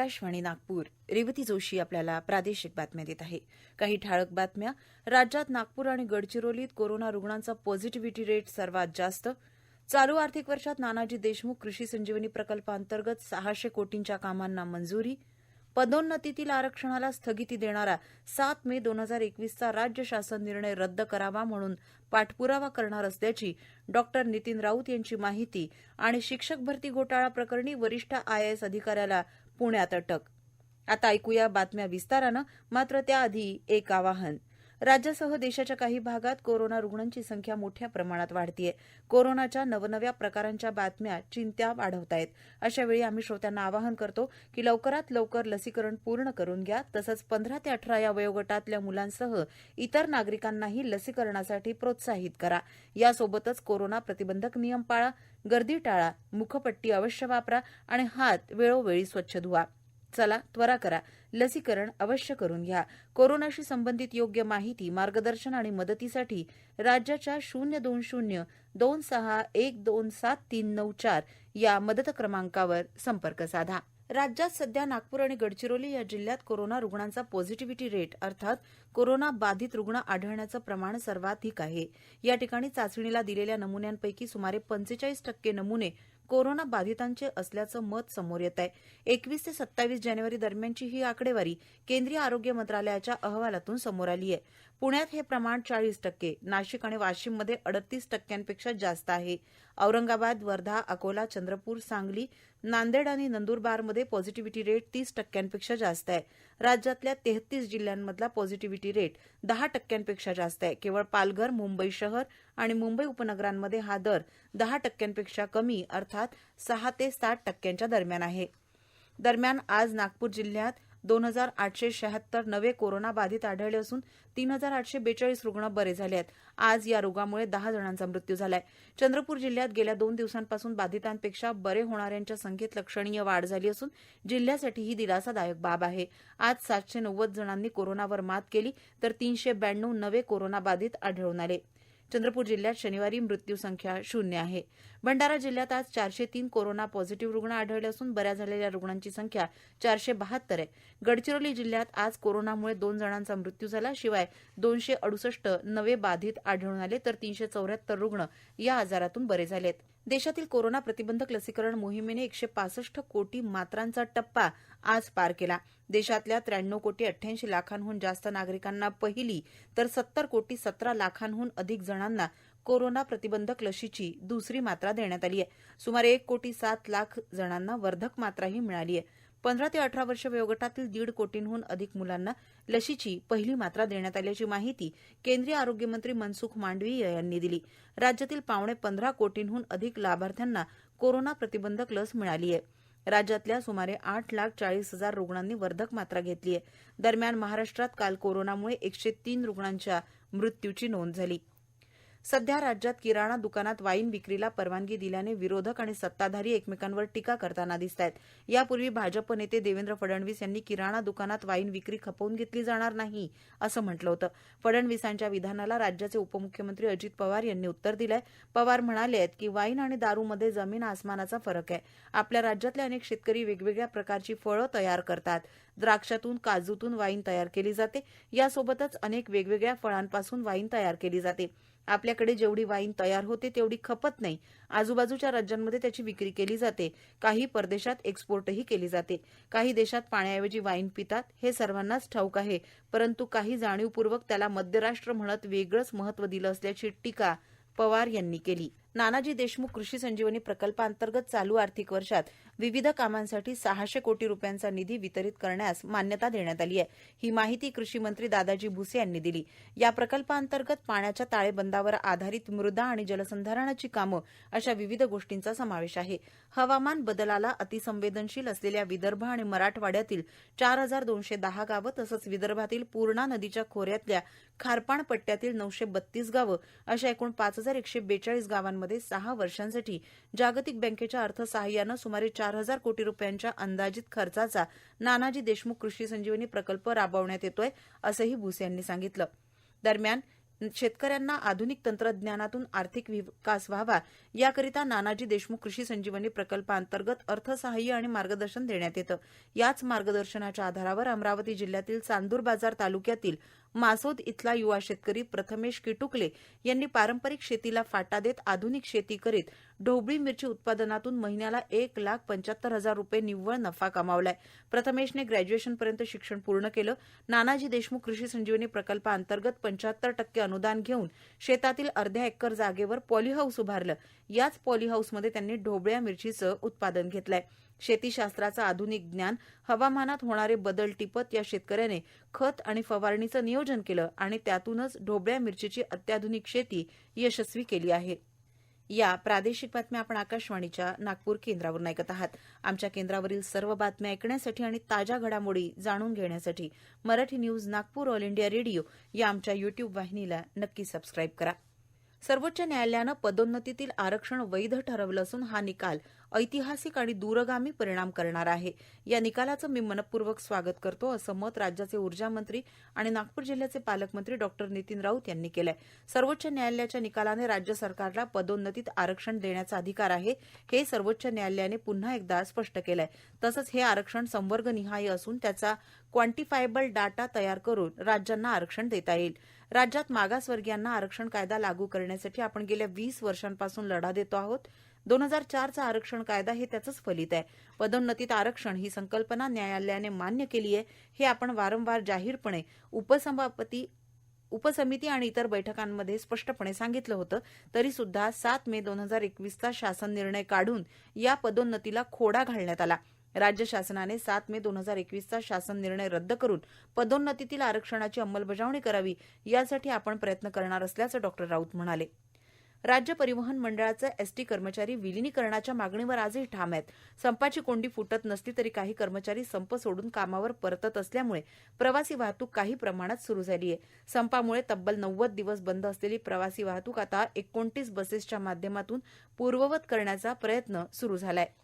आकाशवाणी नागपूर. रेवती जोशी आपल्याला प्रादेशिक बातम्या देत आहे. काही ठळक बातम्या. राज्यात नागपूर आणि गडचिरोलीत कोरोना रुग्णांचा पॉझिटिव्हिटी रेट सर्वात जास्त. चालू आर्थिक वर्षात नानाजी देशमुख कृषी संजीवनी प्रकल्पांतर्गत 600 कोटींच्या कामांना मंजुरी. पदोन्नतीतील आरक्षणाला स्थगिती देणारा 7 मे 2021चा राज्य शासन निर्णय रद्द करावा म्हणून पाठपुरावा करणार असल्याची डॉ. नितीन राऊत यांची माहिती. आणि शिक्षक भरती घोटाळा प्रकरणी वरिष्ठ आयएएस अधिकाऱ्याला पुण्यात अटक. आता ऐकूया बातम्या विस्तारानं. मात्र त्याआधी एक आवाहन. राज्यासह देशाच्या काही भागात कोरोना रुग्णांची संख्या मोठ्या प्रमाणात वाढतीये. कोरोनाच्या नवनव्या प्रकारांच्या बातम्या चिंता वाढवतायत. अशावेळी आम्ही श्रोत्यांना आवाहन करतो की लवकरात लवकर लसीकरण पूर्ण करून घ्या. तसंच 15 ते 18 या वयोगटातल्या मुलांसह इतर नागरिकांनाही लसीकरणासाठी प्रोत्साहित करा. यासोबतच कोरोना प्रतिबंधक नियम पाळा, गर्दी टाळा, मुखपट्टी अवश्य वापरा आणि हात वेळोवेळी स्वच्छ धुवा. चला त्वरा करा, लसीकरण अवश्य करून घ्या. कोरोनाशी संबंधित योग्य माहिती, मार्गदर्शन आणि मदतीसाठी राज्याच्या 020 26127394 या मदत क्रमांकावर संपर्क साधा. राज्यात सध्या नागपूर आणि गडचिरोली या जिल्ह्यात कोरोना रुग्णांचा पॉझिटिव्हिटी रेट अर्थात कोरोना बाधित रुग्ण आढळण्याचं प्रमाण सर्वाधिक आहे. या ठिकाणी चाचणीला दिलेल्या नमुन्यांपैकी सुमारे 45% नमुने कोरोना बाधितांचे असल्याचं मत समोर येत आहे. 21 ते 27 जानेवारी दरम्यानची ही आकडेवारी केंद्रीय आरोग्य मंत्रालयाच्या अहवालातून समोर आली आहे. पुण्यात हे प्रमाण 40%, नाशिक आणि वाशिममध्ये 38% जास्त आहे. औरंगाबाद, वर्धा, अकोला, चंद्रपूर, सांगली, नांदेड आणि नंदुरबारमध्ये पॉझिटिव्हिटी रेट 30% जास्त आहे. राज्यातल्या 33 जिल्ह्यांमधला पॉझिटिव्हिटी रेट 10% जास्त आहे. केवळ पालघर, मुंबई शहर आणि मुंबई उपनगरांमध्ये हा दर 10% कमी अर्थात 6 ते 7% दरम्यान आहे. दरम्यान आज नागपूर जिल्ह्यात 2876 नवे कोरोना बाधित आढळले असून 3842 रुग्ण बरे झाले आहेत. आज या रोगामुळे 10 जणांचा मृत्यू झाला आहे. चंद्रपूर जिल्ह्यात गेल्या 2 दिवसांपासून बाधितांपेक्षा बरे होणाऱ्यांच्या संख्येत लक्षणीय वाढ झाली असून जिल्ह्यासाठी ही दिलासादायक बाब आहे. आज 790 जणांनी कोरोनावर मात केली तर 392 नवे कोरोना बाधित आढळून आले. चंद्रपूर जिल्ह्यात शनिवारी मृत्यू संख्या 0 आहे. भंडारा जिल्ह्यात आज 403 कोरोना पॉझिटिव्ह रुग्ण आढळले असून बऱ्या झालेल्या रुग्णांची संख्या 472 आहे. गडचिरोली जिल्ह्यात आज कोरोनामुळे 2 जणांचा मृत्यू झाला. शिवाय 268 नवे बाधित आढळून आले तर 374 रुग्ण या आजारातून बरे झालेत. देशातील कोरोना प्रतिबंधक लसीकरण मोहिमेने 165 कोटी मात्रांचा टप्पा आज पार केला. देशातल्या 93 कोटी 88 लाखांहून जास्त नागरिकांना पहिली तर 70 कोटी 17 लाखांहून अधिक जणांना कोरोना प्रतिबंधक लशीची दुसरी मात्रा देण्यात आली आहे. सुमारे 1 कोटी 7 लाख जणांना वर्धक मात्राही मिळाली आहे. 15 ते 18 वर्ष वयोगटातील 1.5 कोटींहून अधिक मुलांना लशीची पहिली मात्रा देण्यात आल्याची माहिती केंद्रीय आरोग्यमंत्री मनसुख मांडवीय यांनी दिली. राज्यातील 15 कोटींहून अधिक लाभार्थ्यांना कोरोना प्रतिबंधक लस मिळाली आहे. राज्यातल्या सुमारे 8,40,000 रुग्णांनी वर्धक मात्रा घेतली आहे. दरम्यान महाराष्ट्रात काल कोरोनामुळे 103 रुग्णांच्या मृत्यूची नोंद झाली. सध्या राज्यात किराणा दुकानात वाईन विक्रीला परवानगी दिल्याने विरोधक आणि सत्ताधारी एकमेकांवर टीका करताना दिसतायत. यापूर्वी भाजप नेते देवेंद्र फडणवीस यांनी किराणा दुकानात वाईन विक्री खपवून घेतली जाणार नाही असं म्हटलं होतं. फडणवीसांच्या विधानाला राज्याचे उपमुख्यमंत्री अजित पवार यांनी उत्तर दिलंय. पवार म्हणाले की वाईन आणि दारूमध्ये जमीन आसमानाचा फरक आहे. आपल्या राज्यातले अनेक शेतकरी वेगवेगळ्या प्रकारची फळं तयार करतात. द्राक्षातून, काजूतून वाईन तयार केली जाते. यासोबतच अनेक वेगवेगळ्या फळांपासून वाईन तयार केली जाते. आपल्याकडे जेवढी वाईन तयार होते तेवढी खपत नाही. आजूबाजूच्या राज्यांमध्ये त्याची विक्री केली जाते. काही परदेशात एक्सपोर्टही केली जाते. काही देशात पाण्याऐवजी वाईन पितात. हे सर्वांनाच ठाऊक आहे. परंतु काही जाणीवपूर्वक त्याला मध्यराष्ट्र म्हणत वेगळंच महत्त्व दिलं असल्याची टीका पवार यांनी केली. नानाजी देशमुख कृषी संजीवनी प्रकल्पांतर्गत चालू आर्थिक वर्षात विविध कामांसाठी 600 कोटी रुपयांचा निधी वितरित करण्यास मान्यता देण्यात आली आहे. ही माहिती कृषी मंत्री दादाजी भुसे यांनी दिली. या प्रकल्पांतर्गत पाण्याच्या ताळेबंदावर आधारित मृदा आणि जलसंधारणाची कामं अशा विविध गोष्टींचा समावेश आहे. हवामान बदलाला अतिसंवेदनशील असलेल्या विदर्भ आणि मराठवाड्यातील 4210 गावं तसंच विदर्भातील पूर्णा नदीच्या खोऱ्यातल्या खारपाण पट्ट्यातील 932 गावं अशा एकूण 5142 गावांमध्ये 6 वर्षांसाठी जागतिक बँकेच्या अर्थसहाय्यानं सुमारे 4000 कोटी रुपयांच्या अंदाजित खर्चाचा नानाजी देशमुख कृषी संजीवनी प्रकल्प राबवण्यात येतोय असंही भुसे यांनी सांगितलं. दरम्यान शेतकऱ्यांना आधुनिक तंत्रज्ञानातून आर्थिक विकास व्हावा याकरिता नानाजी देशमुख कृषी संजीवनी प्रकल्पांतर्गत अर्थसहाय्य आणि मार्गदर्शन देण्यात येतं. याच मार्गदर्शनाच्या आधारावर अमरावती जिल्ह्यातील चांदूर बाजार तालुक्यातील मासोद इथला युवा शेतकरी प्रथमेश किटुकले यांनी पारंपरिक शेतीला फाटा देत आधुनिक शेती करीत ढोबळी मिरची उत्पादनातून महिन्याला 1,75,000 रुपये निव्वळ नफा कमावलाय. प्रथमेशने ग्रॅज्युएशनपर्यंत शिक्षण पूर्ण केलं. नानाजी देशमुख कृषी संजीवनी प्रकल्पाअंतर्गत 75% अनुदान घेऊन शेतातील अर्ध्या एकर जागेवर पॉलीहाऊस उभारलं. याच पॉलीहाऊसमध्ये त्यांनी ढोबळ्या मिरचीचं उत्पादन घेतलंय. शेतीशास्त्राचं आधुनिक ज्ञान, हवामानात होणारे बदल टिपत या शेतकऱ्याने खत आणि फवारणीचं नियोजन केलं आणि त्यातूनच ढोबळ्या मिरचीची अत्याधुनिक शेती यशस्वी केली आहे. या प्रादेशिक बातम्या आपण आकाशवाणीच्या नागपूर केंद्रावरून ऐकत आहात. आमच्या केंद्रावरील सर्व बातम्या ऐकण्यासाठी आणि ताज्या घडामोडी जाणून घेण्यासाठी Marathi news Nagpur all India radio या आमच्या युट्यूब वाहिनीला नक्की सबस्क्राईब करा. सर्वोच्च न्यायालयानं पदोन्नतीतील आरक्षण वैध ठरवलं असून हा निकाल ऐतिहासिक आणि दूरगामी परिणाम करणारा आहे. या निकालाचं मी मनपूर्वक स्वागत करतो असं मत राज्याचे ऊर्जा मंत्री आणि नागपूर जिल्ह्याचे पालकमंत्री डॉक्टर नितीन राऊत यांनी केलंय. सर्वोच्च न्यायालयाच्या निकालाने राज्य सरकारला पदोन्नतीत आरक्षण देण्याचा अधिकार आहे हे सर्वोच्च न्यायालयाने पुन्हा एकदा स्पष्ट केलंय. तसंच हे आरक्षण संवर्गनिहाय असून त्याचा क्वांटिफायबल डाटा तयार करून राज्यांना आरक्षण देता येईल. राज्यात मागासवर्गीयांना आरक्षण कायदा लागू करण्यासाठी आपण गेल्या 20 वर्षांपासून लढा देतो आहोत. 2004चा आरक्षण कायदा हे त्याचंच फलित आहे. पदोन्नतीत आरक्षण ही संकल्पना न्यायालयाने मान्य केली आहे हे आपण वारंवार जाहीरपणे उपसमिती आणि इतर बैठकांमध्ये स्पष्टपणे सांगितलं होतं. तरी सुद्धा 7 मे 2021चा शासन निर्णय काढून या पदोन्नतीला खोडा घालण्यात आला. राज्य शासनाने 7 मे 2021चा शासन निर्णय रद्द करून पदोन्नतीतील आरक्षणाची अंमलबजावणी करावी यासाठी आपण प्रयत्न करणार असल्याचं डॉक्टर राऊत म्हणाले. राज्य परिवहन मंडळाचे एसटी कर्मचारी विलिनीकरणाच्या मागणीवर आजही ठाम आहेत. संपाची कोंडी फुटत नसली तरी काही कर्मचारी संप सोडून कामावर परतत असल्यामुळे प्रवासी वाहतूक काही प्रमाणात सुरू झाली आहे. संपामुळे तब्बल 90 दिवस बंद असलेली प्रवासी वाहतूक आता 29 बसेसच्या माध्यमातून पूर्ववत करण्याचा प्रयत्न सुरू झाला आहे.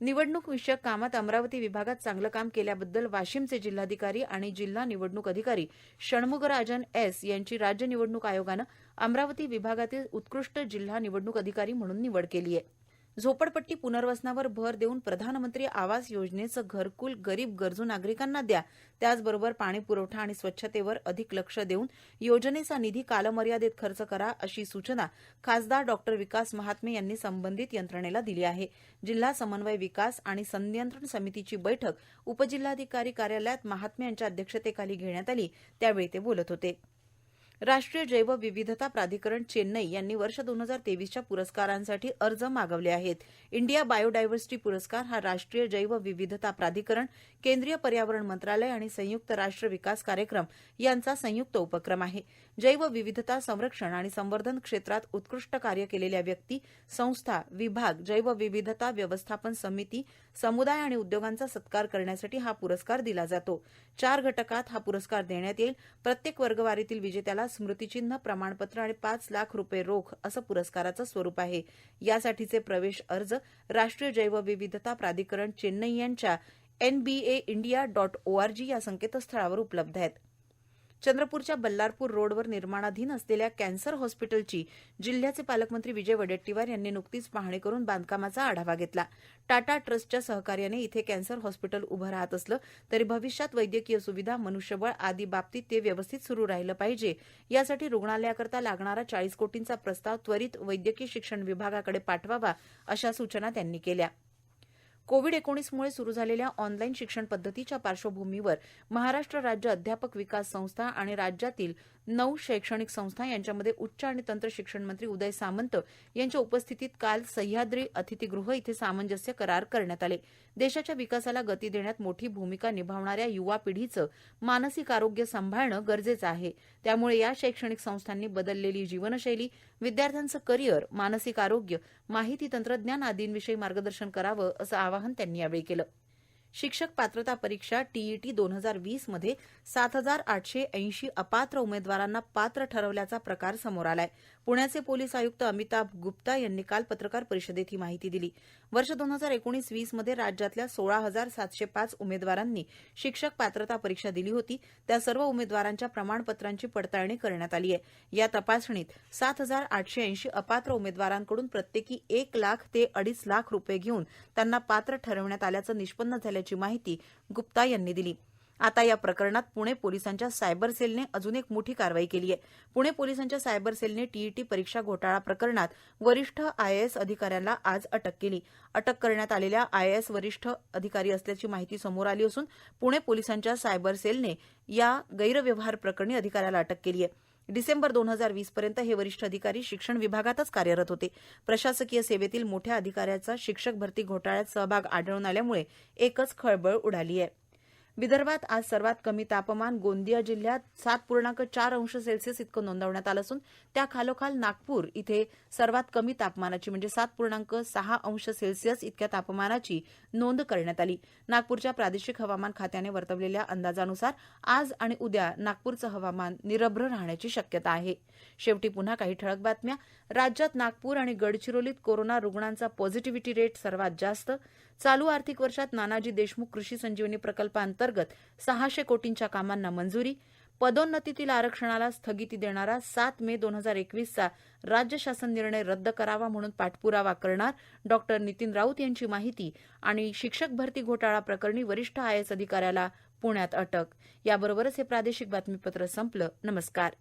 निवडणूक विषयक कामात अमरावती विभागात चांगलं काम केल्याबद्दल वाशिमचे जिल्हाधिकारी आणि जिल्हा निवडणूक अधिकारी षण्मुगराजन एस यांची राज्य निवडणूक आयोगानं अमरावती विभागातील उत्कृष्ट जिल्हा निवडणूक अधिकारी म्हणून निवड केली आहे. झोपडपट्टी पुनर्वसनावर भर देऊन प्रधानमंत्री आवास योजनेचं घरकुल गरीब गरजू नागरिकांना द्या. त्याचबरोबर पाणी पुरवठा आणि स्वच्छतेवर अधिक लक्ष देऊन योजनेचा निधी कालमर्यादेत खर्च करा अशी सूचना खासदार डॉक्टर विकास महात्मे यांनी संबंधित यंत्रणेला दिली आहे. जिल्हा समन्वय विकास आणि संनियंत्रण समितीची बैठक उपजिल्हाधिकारी कार्यालयात महात्मे यांच्या अध्यक्षतेखाली घेण्यात आली. त्यावेळी ते बोलत होते. राष्ट्रीय जैवविविधता प्राधिकरण चेन्नई यांनी वर्ष 2023च्या पुरस्कारांसाठी अर्ज मागवले आहेत. इंडिया बायोडायव्हर्सिटी पुरस्कार हा राष्ट्रीय जैवविविधता प्राधिकरण, केंद्रीय पर्यावरण मंत्रालय आणि संयुक्त राष्ट्र विकास कार्यक्रम यांचा संयुक्त उपक्रम आहे. जैवविविधता संरक्षण आणि संवर्धन क्षेत्रात उत्कृष्ट कार्य केलेल्या व्यक्ती, संस्था, विभाग, जैवविविधता व्यवस्थापन समिती, समुदाय आणि उद्योगांचा सत्कार करण्यासाठी हा पुरस्कार दिला जातो. 4 घटकात हा पुरस्कार देण्यात येईल. प्रत्येक वर्गवारीतील विजेत्याला स्मृतिचिन्ह, प्रमाणपत्र आणि 5 लाख रुपये रोख असं पुरस्काराचं स्वरूप आहे. यासाठीचे प्रवेश अर्ज राष्ट्रीय जैवविविधता प्राधिकरण चेन्नई यांच्या nbaindia.org या संकेतस्थळावर उपलब्ध आहेत. चंद्रपूरच्या बल्लारपूर रोडवर निर्माणाधीन असलेल्या कॅन्सर हॉस्पिटलची जिल्ह्याचे पालकमंत्री विजय वडेट्टीवार यांनी नुकतीच पाहणी करून बांधकामाचा आढावा घेतला. टाटा ट्रस्टच्या सहकार्याने इथे कॅन्सर हॉस्पिटल उभं राहत असलं तरी भविष्यात वैद्यकीय सुविधा, मनुष्यबळ आदी बाबतीत ते व्यवस्थित सुरू राहिलं पाहिजे. यासाठी रुग्णालयाकरता लागणारा 40 कोटींचा प्रस्ताव त्वरित वैद्यकीय शिक्षण विभागाकडे पाठवावा अशा सूचना त्यांनी केल्या. कोविड-19मुळे सुरू झालेल्या ऑनलाईन शिक्षण पद्धतीच्या पार्श्वभूमीवर महाराष्ट्र राज्य अध्यापक विकास संस्था आणि राज्यातील 9 शैक्षणिक संस्था यांच्यामध्ये उच्च आणि तंत्र शिक्षण मंत्री उदय सामंत यांच्या उपस्थितीत काल सह्याद्री अतिथीगृह इथे सामंजस्य करार करण्यात आले. देशाच्या विकासाला गती देण्यात मोठी भूमिका निभावणाऱ्या युवा पिढीचं मानसिक आरोग्य सांभाळणं गरजेचं आहे. त्यामुळे या शैक्षणिक संस्थांनी बदललेली जीवनशैली, विद्यार्थ्यांचं करिअर, मानसिक आरोग्य, माहिती तंत्रज्ञान आदींविषयी मार्गदर्शन करावं असं आवाहन त्यांनी यावेळी केलं. शिक्षक पात्रता परीक्षा टीईटी 2020 मध्ये 7,880 अपात्र उमेदवारांना पात्र ठरवल्याचा प्रकार समोर आलाय. पुण्याचे पोलीस आयुक्त अमिताभ गुप्ता यांनी काल पत्रकार परिषदेत ही माहिती दिली. वर्ष 2019-20 मध्ये राज्यातल्या 16,705 उमेदवारांनी शिक्षक पात्रता परीक्षा दिली होती. त्या सर्व उमेदवारांच्या प्रमाणपत्रांची पडताळणी करण्यात आली आहे. या तपासणीत 7,880 अपात्र उमेदवारांकडून प्रत्येकी 1 लाख ते 2.5 लाख रुपये घेऊन त्यांना पात्र ठरवण्यात आल्याचं निष्पन्न झाल्याची माहिती गुप्ता यांनी दिली. आता या प्रकरणात पुणे पोलिसांच्या सायबर सेलने अजून एक मोठी कारवाई केली आहे. पुणे पोलिसांच्या सायबर सेलने टीईटी परीक्षा घोटाळा प्रकरणात वरिष्ठ आयएएस अधिकाऱ्याला आज अटक केली. अटक करण्यात आलेल्या आयएएस वरिष्ठ अधिकारी असल्याची माहिती समोर आली असून पुणे पोलिसांच्या सायबर सेलने या गैरव्यवहार प्रकरणी अधिकाऱ्याला अटक केली आहे. डिसेंबर 2020 पर्यंत हे वरिष्ठ अधिकारी शिक्षण विभागातच कार्यरत होते. प्रशासकीय सेवेतील मोठ्या अधिकाऱ्याचा शिक्षक भरती घोटाळ्यात सहभाग आढळून आल्यामुळे एकच खळबळ उडाली आहे. विदर्भात आज सर्वात कमी तापमान गोंदिया जिल्ह्यात 7.4 अंश सेल्सिअस इतकं नोंदवण्यात आलं असून त्या खालोखाल नागपूर इथे सर्वात कमी तापमानाची म्हणजे 7.6 अंश सेल्सिअस इतक्या तापमानाची नोंद करण्यात आली. नागपूरच्या प्रादेशिक हवामान खात्याने वर्तवलेल्या अंदाजानुसार आज आणि उद्या नागपूरचं हवामान निरभ्र राहण्याची शक्यता आहे. शेवटी पुन्हा काही ठळक बातम्या. राज्यात नागपूर आणि गडचिरोलीत कोरोना रुग्णांचा पॉझिटिव्हिटी रेट सर्वात जास्त. चालू आर्थिक वर्षात नानाजी देशमुख कृषी संजीवनी प्रकल्पांतर्गत 600 कोटींच्या कामांना मंजुरी. पदोन्नतीतील आरक्षणाला स्थगिती देणारा 7 मे 2021चा राज्य शासन निर्णय रद्द करावा म्हणून पाठपुरावा करणार डॉ. नितीन राऊत यांची माहिती. आणि शिक्षक भरती घोटाळा प्रकरणी वरिष्ठ आयएएस अधिकाऱ्याला पुण्यात अटक. याबरोबरच हे प्रादेशिक बातमीपत्र संपलं. नमस्कार.